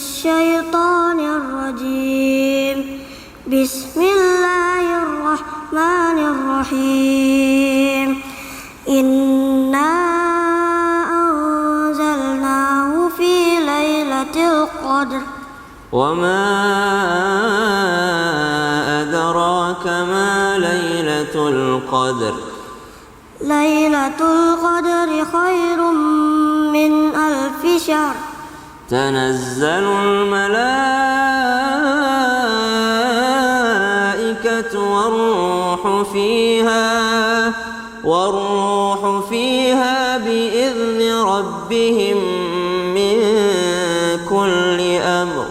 الشيطان الرجيم بسم الله الرحمن الرحيم إنا أنزلناه في ليلة القدر وما أدراك ما ليلة القدر ليلة القدر خير من ألف شهر تنزل الملائكة والروح فيها بإذن ربهم من كل أمر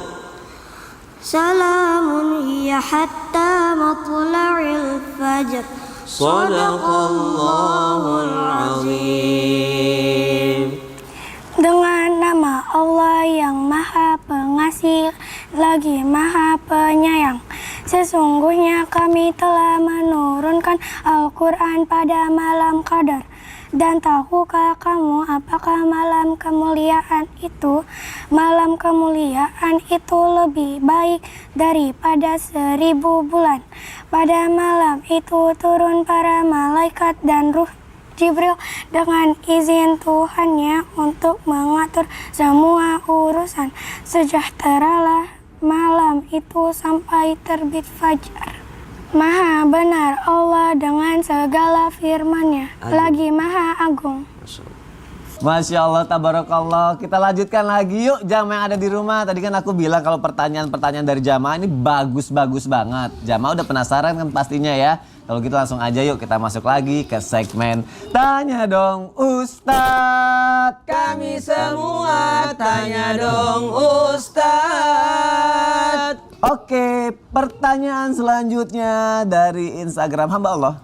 سلام هي حتى مطلع الفجر صدق الله العظيم. Dengan nama Allah yang Maha Pengasih lagi Maha Penyayang. Sesungguhnya kami telah menurunkan Al-Quran pada malam Qadar. Dan tahukah kamu apakah malam kemuliaan itu? Malam kemuliaan itu lebih baik daripada 1000 bulan. Pada malam itu turun para malaikat dan ruh Jibril dengan izin Tuhannya untuk mengatur semua urusan. Sejahteralah malam itu sampai terbit fajar. Maha benar Allah dengan segala firman-Nya, lagi Maha Agung. Masya Allah, tabarakallah. Kita lanjutkan lagi yuk jamaah yang ada di rumah. Tadi kan aku bilang kalau pertanyaan-pertanyaan dari jamaah ini bagus-bagus banget. Jamaah udah penasaran kan pastinya ya. Kalau gitu langsung aja yuk kita masuk lagi ke segmen Tanya Dong Ustadz. Kami semua tanya dong Ustadz. Oke, pertanyaan selanjutnya dari Instagram hamba Allah.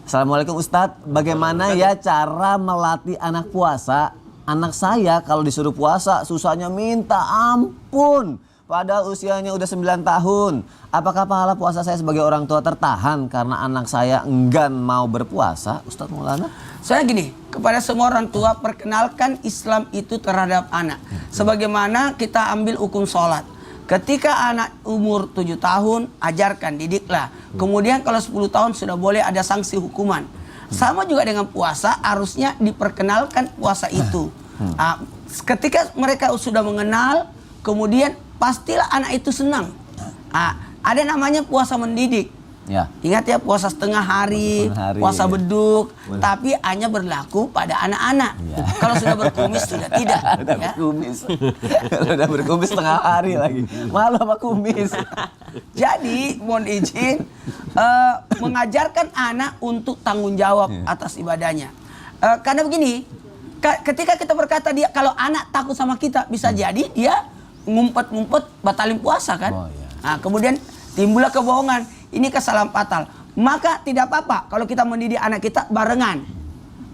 Assalamualaikum Ustadz, bagaimana ya cara melatih anak puasa? Anak saya kalau disuruh puasa susahnya minta ampun. Padahal usianya udah 9 tahun. Apakah pahala puasa saya sebagai orang tua tertahan karena anak saya enggan mau berpuasa? Ustadz Maulana? Saya gini, kepada semua orang tua perkenalkan Islam itu terhadap anak. Sebagaimana kita ambil hukum sholat. Ketika anak umur 7 tahun, ajarkan, didiklah. Kemudian kalau 10 tahun sudah boleh ada sanksi hukuman. Sama juga dengan puasa, harusnya diperkenalkan puasa itu. Ketika mereka sudah mengenal, kemudian pastilah anak itu senang. Ada namanya puasa mendidik. Ya. Ingat ya, puasa setengah hari, puasa ya. beduk, tapi hanya berlaku pada anak-anak. Ya. Kalau sudah berkumis sudah tidak. Udah Ya. berkumis. Udah berkumis setengah hari lagi. Malu sama kumis. Jadi mohon izin mengajarkan anak untuk tanggung jawab atas ibadahnya. Karena begini, ketika kita berkata dia kalau anak takut sama kita, bisa jadi dia ngumpet-ngumpet batalin puasa kan. Oh, iya. Nah, kemudian timbullah kebohongan. Ini kesalahan fatal. Maka tidak apa-apa kalau kita mendidik anak kita barengan.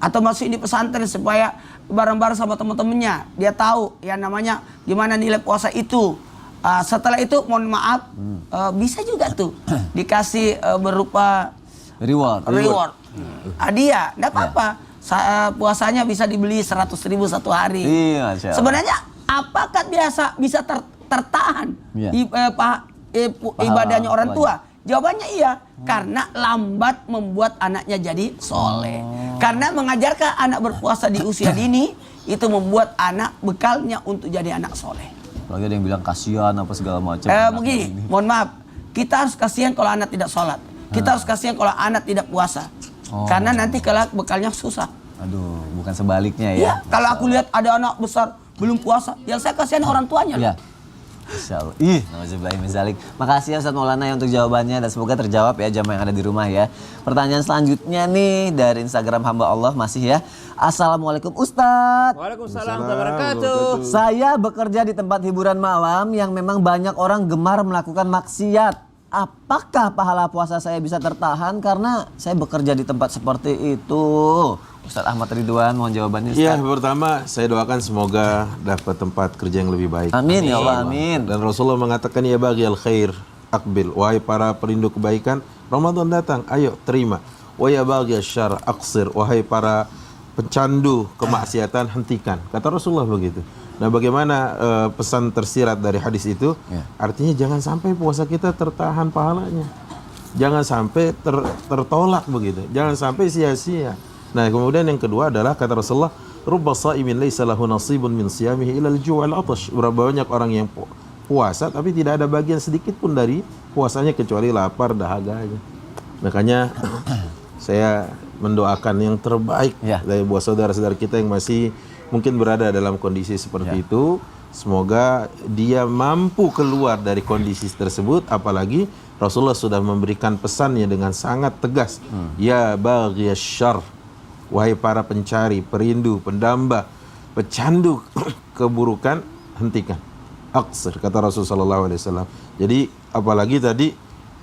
Atau masuk di pesantren supaya bareng-bareng sama teman-temannya. Dia tahu yang namanya gimana nilai puasa itu. Setelah itu mohon maaf bisa juga tuh dikasih berupa reward. Hadiah, enggak apa-apa. Puasanya bisa dibeli 100.000 satu hari. Iya, sebenarnya apakah bisa tertahan ibadahnya orang tua? Jawabannya iya, karena lambat membuat anaknya jadi soleh. Karena mengajarkan anak berpuasa di usia dini itu membuat anak bekalnya untuk jadi anak soleh. Lagi ada yang bilang kasihan apa segala macam. Begini, mohon maaf, kita harus kasihan kalau anak tidak sholat. Kita harus kasihan kalau anak tidak puasa. Karena nanti kelak bekalnya susah. Aduh, bukan sebaliknya ya. Iya, kalau aku lihat ada anak besar belum puasa, yang saya kasihan orang tuanya. Iya. Insya Allah. Makasih ya Ustadz Maulana ya untuk jawabannya dan semoga terjawab ya jamaah yang ada di rumah ya. Pertanyaan selanjutnya nih dari Instagram hamba Allah masih ya. Assalamualaikum Ustadz. Waalaikumsalam warahmatullahi wabarakatuh. Saya bekerja di tempat hiburan malam yang memang banyak orang gemar melakukan maksiat. Apakah pahala puasa saya bisa tertahan karena saya bekerja di tempat seperti itu? Ustadz Ahmad Ridwan, mohon jawabannya Ustadz. Iya, pertama saya doakan semoga dapat tempat kerja yang lebih baik. Amin ya Allah, amin. Dan Rasulullah mengatakan ya baghiyal khair akbil, wahai para perindu kebaikan, Ramadan datang, ayo terima. Wa ya baghiyal syarr aqsir, wahai para pencandu kemaksiatan hentikan. Kata Rasulullah begitu. Nah, bagaimana pesan tersirat dari hadis itu? Artinya jangan sampai puasa kita tertahan pahalanya. Jangan sampai tertolak begitu. Jangan sampai sia-sia. Nah, kemudian yang kedua adalah kata Rasulullah, "Rubba sha'imin laisa lahu nasibun min siyamihi illa al-ju' wal-'atash." Berapa banyak orang yang puasa tapi tidak ada bagian sedikit pun dari puasanya kecuali lapar dahaganya. Makanya saya mendoakan yang terbaik dari buat saudara-saudara kita yang masih mungkin berada dalam kondisi seperti itu. Semoga dia mampu keluar dari kondisi tersebut. Apalagi Rasulullah sudah memberikan pesannya dengan sangat tegas. Ya baghiyasy syarr, wahai para pencari, perindu, pendamba, pecandu keburukan, hentikan. Aqsir, kata Rasulullah SAW. Jadi apalagi tadi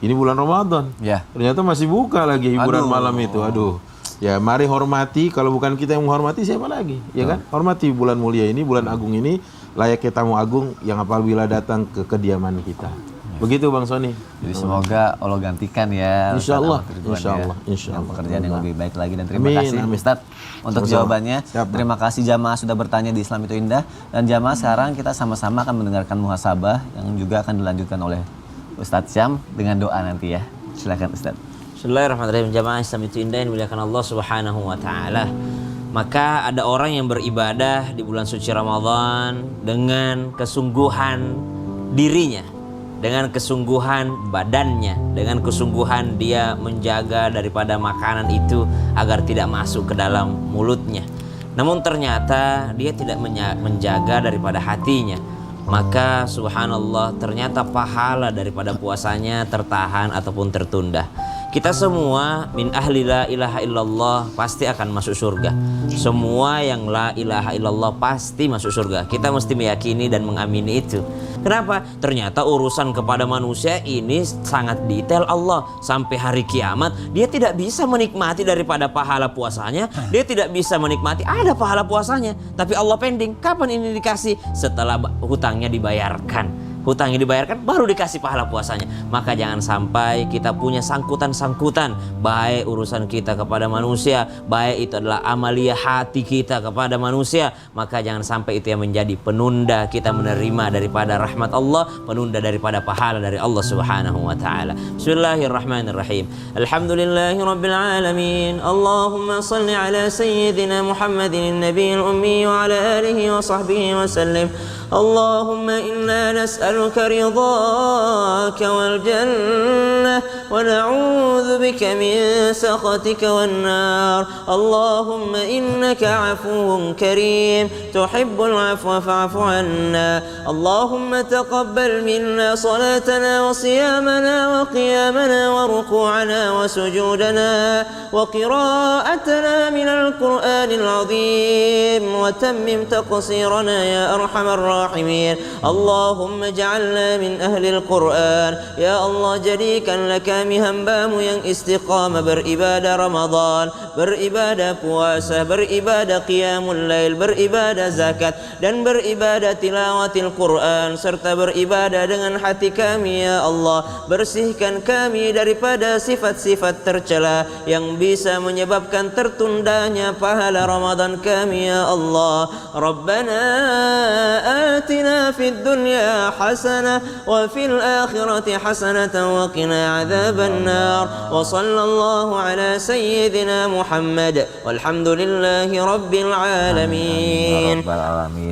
ini bulan Ramadan, ternyata masih buka lagi hiburan malam itu. Aduh, ya mari hormati. Kalau bukan kita yang menghormati, siapa lagi? Ya kan? Hormati bulan mulia ini, bulan agung ini, layaknya tamu agung yang apabila datang ke kediaman kita. Begitu Bang Sony. Jadi semoga Allah gantikan ya. Insya Allah. Pekerjaan yang lebih baik lagi, dan terima kasih Ustadz untuk jawabannya. Terima kasih jamaah sudah bertanya di Islam itu Indah. Dan jamaah sekarang kita sama-sama akan mendengarkan muhasabah yang juga akan dilanjutkan oleh Ustadz Syam dengan doa nanti ya. Silakan Ustadz. Bismillahirrahmanirrahim. Jamaah Islam itu Indah yang dimuliakan Allah Subhanahu wa taala. Maka ada orang yang beribadah di bulan suci Ramadan dengan kesungguhan dirinya, dengan kesungguhan badannya, dengan kesungguhan dia menjaga daripada makanan itu agar tidak masuk ke dalam mulutnya. Namun ternyata dia tidak menjaga daripada hatinya. Maka subhanallah, ternyata pahala daripada puasanya tertahan ataupun tertunda. Kita semua min ahli la ilaha illallah pasti akan masuk surga. Semua yang la ilaha illallah pasti masuk surga. Kita mesti meyakini dan mengamini itu. Kenapa? Ternyata urusan kepada manusia ini sangat detail Allah. Sampai hari kiamat dia tidak bisa menikmati daripada pahala puasanya. Dia tidak bisa menikmati ada pahala puasanya, tapi Allah pending. Kapan ini dikasih? Setelah hutangnya dibayarkan. Hutangnya dibayarkan baru dikasih pahala puasanya. Maka jangan sampai kita punya sangkutan-sangkutan, baik urusan kita kepada manusia, baik itu adalah amalia hati kita kepada manusia. Maka jangan sampai itu yang menjadi penunda kita menerima daripada rahmat Allah, penunda daripada pahala dari Allah Subhanahu wa taala. Bismillahirrahmanirrahim. Alhamdulillahirabbil alamin. Allahumma shalli ala sayyidina Muhammadin nabiyil ummi wa ala alihi wa sahbihi wa sallim. اللهم إنا نسألك رضاك والجنة ونعوذ بك من سخطك والنار. اللهم إنك عفو كريم تحب العفو فاعف عنا. اللهم تقبل منا صلاتنا وصيامنا وقيامنا وركوعنا وسجودنا وقراءتنا من القرآن العظيم وتمم تقصيرنا يا أرحم الراحمين. اللهم اجعلنا من أهل القرآن. يا الله, jadikan kami hambamu yang istiqamah beribadah Ramadan, beribadah puasa, beribadah qiyamul lail, beribadah zakat, dan beribadah tilawatil Quran, serta beribadah dengan hati kami ya Allah. Bersihkan kami daripada sifat-sifat tercela yang bisa menyebabkan tertundanya pahala Ramadan kami ya Allah. Rabbana آتنا في الدنيا حسنة وفي الآخرة حسنة وقنا عذاب النار. وصلى الله على سيدنا محمد والحمد لله رب العالمين.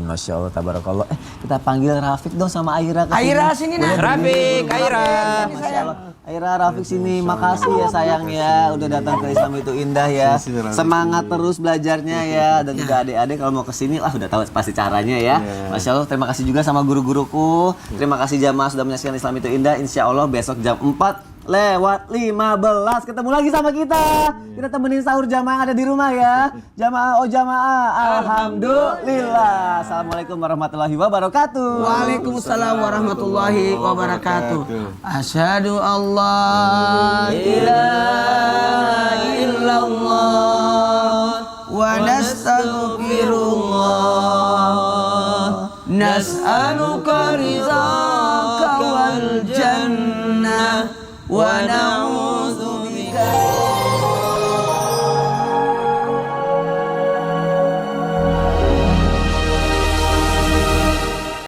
Masya Allah, tabarakallah. Kita panggil Rafiq dong sama Aira. Aira sini nah. Rafiq, Aira. Masya Allah. Aira, Rafiq sini. Makasih ya sayang ya udah datang ke Islam itu Indah ya. Semangat terus belajarnya ya. Dan juga adik-adik kalau mau kesini lah udah tahu pasti caranya ya. Masya Allah, terima kasih juga sama guru-guruku. Terima kasih jamaah sudah menyaksikan Islam itu Indah. Insya Allah besok jam 4:15 ketemu lagi sama kita. Kita temenin sahur jamaah yang ada di rumah ya. Jamaah, oh jamaah, alhamdulillah. Assalamualaikum warahmatullahi wabarakatuh. Waalaikumsalam warahmatullahi wabarakatuh. Asyhadu Allah ilaha illallah wa nastaghfirullah. Nas'aluka rizaqaka wal jannah wa na'udzu